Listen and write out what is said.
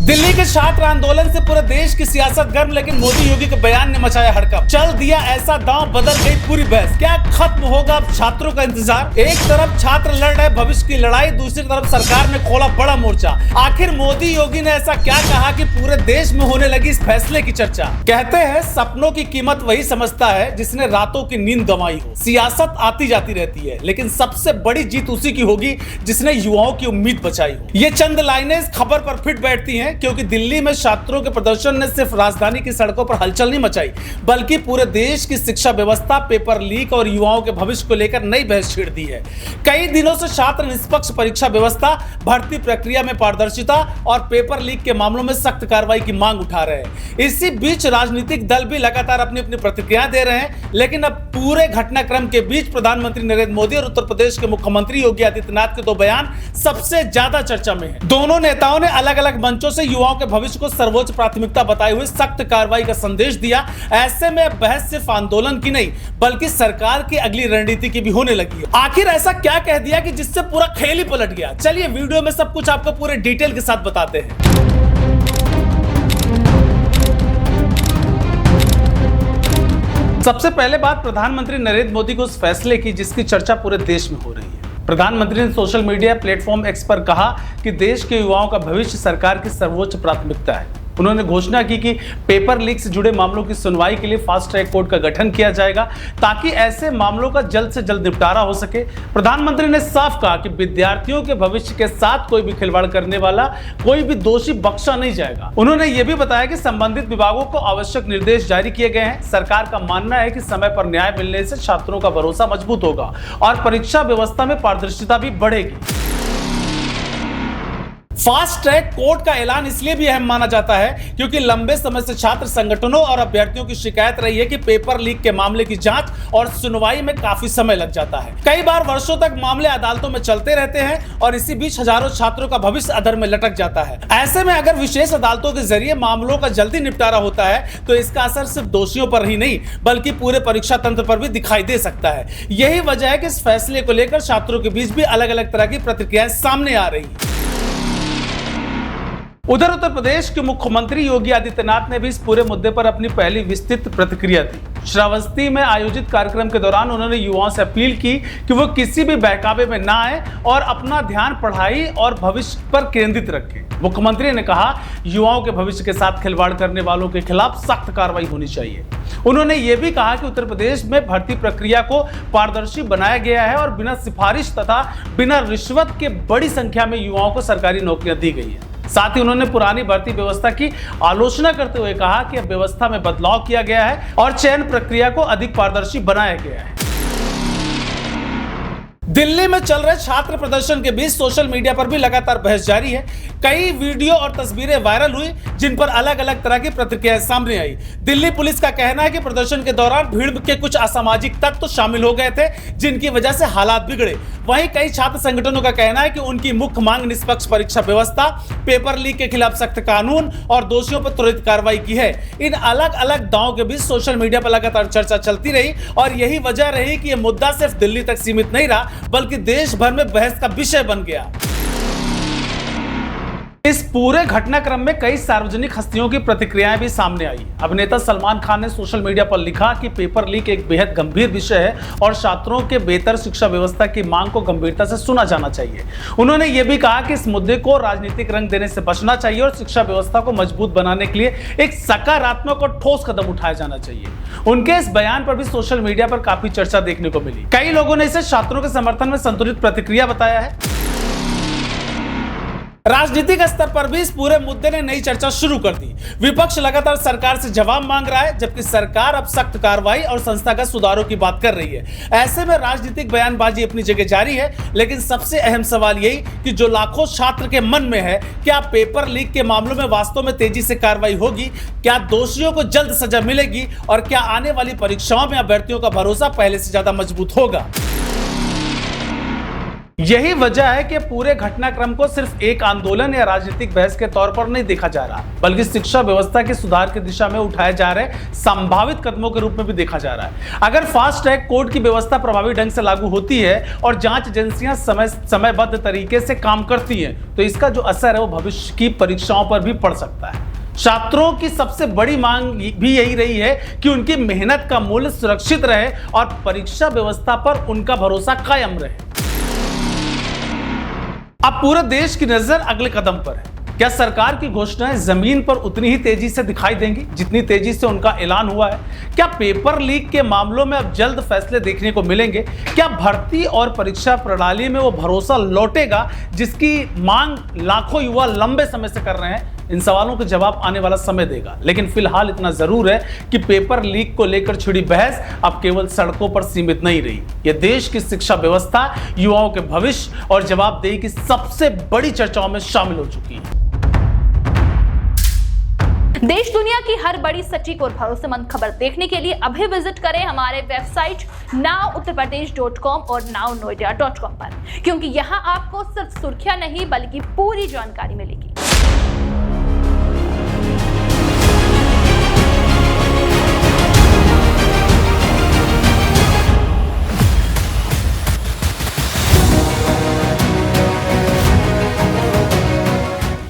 दिल्ली के छात्र आंदोलन से पूरे देश की सियासत गर्म, लेकिन मोदी योगी के बयान ने मचाया हड़कंप। चल दिया ऐसा दांव, बदल गई पूरी बहस। क्या खत्म होगा अब छात्रों का इंतजार? एक तरफ छात्र लड़ रहे भविष्य की लड़ाई, दूसरी तरफ सरकार ने खोला बड़ा मोर्चा। आखिर मोदी योगी ने ऐसा क्या कहा कि पूरे देश में होने लगी इस फैसले की चर्चा? कहते हैं सपनों की कीमत वही समझता है जिसने रातों की नींद गंवाई हो। सियासत आती जाती रहती है, लेकिन सबसे बड़ी जीत उसी की होगी जिसने युवाओं की उम्मीद बचाई हो। ये चंद लाइनें इस खबर पर फिट बैठती हैं, क्योंकि दिल्ली में छात्रों के प्रदर्शन ने सिर्फ राजधानी की सड़कों पर हलचल नहीं मचाई, बल्कि पूरे देश की शिक्षा व्यवस्था, पेपर लीक और युवाओं के भविष्य को लेकर नई बहस छेड़ दी है। कई दिनों से छात्र निष्पक्ष परीक्षा व्यवस्था, भर्ती प्रक्रिया में पारदर्शिता और पेपर लीक के मामलों में सख्त कार्रवाई की मांग उठा रहे हैं। इसी बीच राजनीतिक दल भी लगातार अपनी अपनी प्रतिक्रियाएं दे रहे हैं, लेकिन अब पूरे घटनाक्रम के बीच प्रधानमंत्री नरेंद्र मोदी और उत्तर प्रदेश के मुख्यमंत्री योगी आदित्यनाथ के दो बयान सबसे ज्यादा चर्चा में है। दोनों नेताओं ने अलग अलग मंचों से युवाओं के भविष्य को सर्वोच्च प्राथमिकता बताए हुए सख्त कार्रवाई का संदेश दिया। ऐसे में बहस सिर्फ आंदोलन की नहीं, बल्कि सरकार की अगली रणनीति की भी होने लगी है। आखिर ऐसा क्या कह दिया कि जिससे पूरा खेल ही पलट गया? चलिए वीडियो में सब कुछ आपको पूरे डिटेल के साथ बताते हैं। सबसे पहले बात प्रधानमंत्री नरेंद्र मोदी को उस फैसले की जिसकी चर्चा पूरे देश में हो रही है। प्रधानमंत्री ने सोशल मीडिया प्लेटफॉर्म एक्स पर कहा कि देश के युवाओं का भविष्य सरकार की सर्वोच्च प्राथमिकता है। उन्होंने घोषणा की कि पेपर लीक से जुड़े मामलों की सुनवाई के लिए फास्ट ट्रैक कोर्ट का गठन किया जाएगा, ताकि ऐसे मामलों का जल्द से जल्द निपटारा हो सके। प्रधानमंत्री ने साफ कहा कि विद्यार्थियों के भविष्य के साथ कोई भी खिलवाड़ करने वाला, कोई भी दोषी बख्शा नहीं जाएगा। उन्होंने यह भी बताया कि संबंधित विभागों को आवश्यक निर्देश जारी किए गए हैं। सरकार का मानना है कि समय पर न्याय मिलने से छात्रों का भरोसा मजबूत होगा और परीक्षा व्यवस्था में पारदर्शिता भी बढ़ेगी। फास्ट ट्रैक कोर्ट का ऐलान इसलिए भी अहम माना जाता है क्योंकि लंबे समय से छात्र संगठनों और अभ्यर्थियों की शिकायत रही है कि पेपर लीक के मामले की जांच और सुनवाई में काफी समय लग जाता है। कई बार वर्षों तक मामले अदालतों में चलते रहते हैं और इसी बीच हजारों छात्रों का भविष्य अधर में लटक जाता है। ऐसे में अगर विशेष अदालतों के जरिए मामलों का जल्दी निपटारा होता है तो इसका असर सिर्फ दोषियों पर ही नहीं, बल्कि पूरे परीक्षा तंत्र पर भी दिखाई दे सकता है। यही वजह है कि इस फैसले को लेकर छात्रों के बीच भी अलग अलग तरह की प्रतिक्रियाएं सामने आ रही है। उधर उत्तर प्रदेश के मुख्यमंत्री योगी आदित्यनाथ ने भी इस पूरे मुद्दे पर अपनी पहली विस्तृत प्रतिक्रिया दी। श्रावस्ती में आयोजित कार्यक्रम के दौरान उन्होंने युवाओं से अपील की कि वो किसी भी बहकावे में ना आए और अपना ध्यान पढ़ाई और भविष्य पर केंद्रित रखें। मुख्यमंत्री ने कहा, युवाओं के भविष्य के साथ खिलवाड़ करने वालों के खिलाफ सख्त कार्रवाई होनी चाहिए। उन्होंने ये भी कहा कि उत्तर प्रदेश में भर्ती प्रक्रिया को पारदर्शी बनाया गया है और बिना सिफारिश तथा बिना रिश्वत के बड़ी संख्या में युवाओं को सरकारी नौकरियां दी गई है। साथ ही उन्होंने पुरानी भर्ती व्यवस्था की आलोचना करते हुए कहा कि अब व्यवस्था में बदलाव किया गया है और चयन प्रक्रिया को अधिक पारदर्शी बनाया गया है। दिल्ली में चल रहे छात्र प्रदर्शन के बीच सोशल मीडिया पर भी लगातार बहस जारी है। कई वीडियो और तस्वीरें वायरल हुई जिन पर अलग अलग तरह की प्रतिक्रियाएं सामने आई। दिल्ली पुलिस का कहना है कि प्रदर्शन के दौरान भीड़ के कुछ असामाजिक तत्व तो शामिल हो गए थे, जिनकी वजह से हालात बिगड़े। वहीं कई छात्र संगठनों का कहना है कि उनकी मुख्य मांग निष्पक्ष परीक्षा व्यवस्था, पेपर लीक के खिलाफ सख्त कानून और दोषियों पर त्वरित कार्रवाई की है। इन अलग अलग दावों के बीच सोशल मीडिया पर लगातार चर्चा चलती रही और यही वजह रही कि यह मुद्दा सिर्फ दिल्ली तक सीमित नहीं रहा, बल्कि देश भर में बहस का विषय बन गया। इस पूरे घटनाक्रम में कई सार्वजनिक हस्तियों की प्रतिक्रियाएं भी सामने आई। अभिनेता सलमान खान ने सोशल मीडिया पर लिखा कि पेपर लीक एक बेहद गंभीर विषय है और छात्रों के बेहतर शिक्षा व्यवस्था की मांग को गंभीरता से सुना जाना चाहिए। उन्होंने यह भी कहा कि इस मुद्दे को राजनीतिक रंग देने से बचना चाहिए और शिक्षा व्यवस्था को मजबूत बनाने के लिए एक सकारात्मक और ठोस कदम उठाया जाना चाहिए। उनके इस बयान पर भी सोशल मीडिया पर काफी चर्चा देखने को मिली। कई लोगों ने इसे छात्रों के समर्थन में संतुलित प्रतिक्रिया बताया है। राजनीतिक स्तर पर भी इस पूरे मुद्दे ने नई चर्चा शुरू कर दी। विपक्ष लगातार सरकार से जवाब मांग रहा है, जबकि सरकार अब सख्त कार्रवाई और संस्थागत सुधारों की बात कर रही है। ऐसे में राजनीतिक बयानबाजी अपनी जगह जारी है, लेकिन सबसे अहम सवाल यही कि जो लाखों छात्र के मन में है, क्या पेपर लीक के मामलों में वास्तव में तेजी से कार्रवाई होगी? क्या दोषियों को जल्द सजा मिलेगी? और क्या आने वाली परीक्षाओं में अभ्यर्थियों का भरोसा पहले से ज्यादा मजबूत होगा? यही वजह है कि पूरे घटनाक्रम को सिर्फ एक आंदोलन या राजनीतिक बहस के तौर पर नहीं देखा जा रहा, बल्कि शिक्षा व्यवस्था के सुधार की दिशा में उठाए जा रहे संभावित कदमों के रूप में भी देखा जा रहा है। अगर फास्ट ट्रैक कोर्ट की व्यवस्था प्रभावी ढंग से लागू होती है और जांच एजेंसियां समयबद्ध तरीके से काम करती हैं, तो इसका जो असर है वो भविष्य की परीक्षाओं पर भी पड़ सकता है। छात्रों की सबसे बड़ी मांग भी यही रही है कि उनकी मेहनत का मूल्य सुरक्षित रहे और परीक्षा व्यवस्था पर उनका भरोसा कायम रहे। अब पूरे देश की नजर अगले कदम पर है। क्या सरकार की घोषणाएं जमीन पर उतनी ही तेजी से दिखाई देंगी जितनी तेजी से उनका ऐलान हुआ है? क्या पेपर लीक के मामलों में अब जल्द फैसले देखने को मिलेंगे? क्या भर्ती और परीक्षा प्रणाली में वो भरोसा लौटेगा जिसकी मांग लाखों युवा लंबे समय से कर रहे हैं? इन सवालों के जवाब आने वाला समय देगा, लेकिन फिलहाल इतना जरूर है कि पेपर लीक को लेकर छिड़ी बहस अब केवल सड़कों पर सीमित नहीं रही। यह देश की शिक्षा व्यवस्था, युवाओं के भविष्य और जवाबदेही की सबसे बड़ी चर्चाओं में शामिल हो चुकी है। देश दुनिया की हर बड़ी सटीक और भरोसेमंद खबर देखने के लिए अभी विजिट करें हमारे वेबसाइट nowuttarpradesh.com और nownoida.com पर, क्योंकि यहाँ आपको सिर्फ सुर्खियां नहीं बल्कि पूरी जानकारी मिलेगी।